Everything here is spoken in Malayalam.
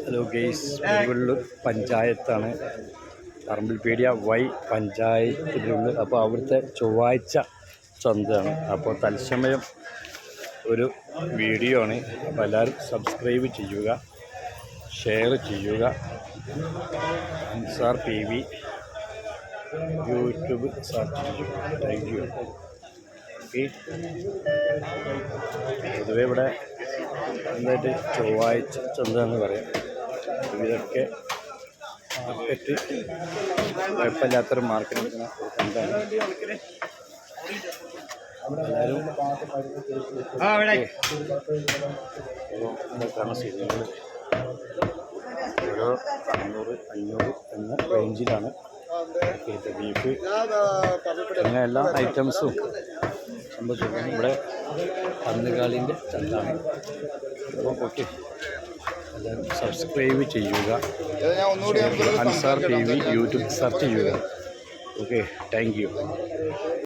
ഹലോ ഗെയ്സ്, പെരുവള്ളൂർ പഞ്ചായത്താണ്. പറമ്പിൽപീടിയ വൈ പഞ്ചായത്തിലുള്ളത്. അപ്പോൾ അവിടുത്തെ ചൊവ്വാഴ്ച ചന്തയാണ്. അപ്പോൾ തത്സമയം ഒരു വീഡിയോ ആണ്. അപ്പോൾ എല്ലാവരും സബ്സ്ക്രൈബ് ചെയ്യുക, ഷെയർ ചെയ്യുക. അൻസാർ TV യൂട്യൂബ് സെർച്ച് ചെയ്യുക. Thank you. പൊതുവെ ഇവിടെ എന്തായിട്ട് ചൊവ്വാഴ്ച ചന്ത എന്ന് പറയാം. ഇതൊക്കെ മാർക്കറ്റ് കുഴപ്പമില്ലാത്തൊരു മാർക്കറ്റ് എടുക്കുന്ന ചന്തയാണ്. എല്ലാവരും താമസിക്കുന്നത് ഓരോ 400-500 എന്ന റേഞ്ചിലാണ് ബീഫ് അങ്ങനെ എല്ലാ ഐറ്റംസും സംഭവിച്ചിരിക്കുന്നത്. ഇവിടെ കന്നുകാലിൻ്റെ ചന്താണ്. അപ്പോൾ ഓക്കെ, എല്ലാവരും സബ്സ്ക്രൈബ് ചെയ്യുക, അൻസാർ TV യൂട്യൂബ് സെർച്ച് ചെയ്യുക. Okay, thank you.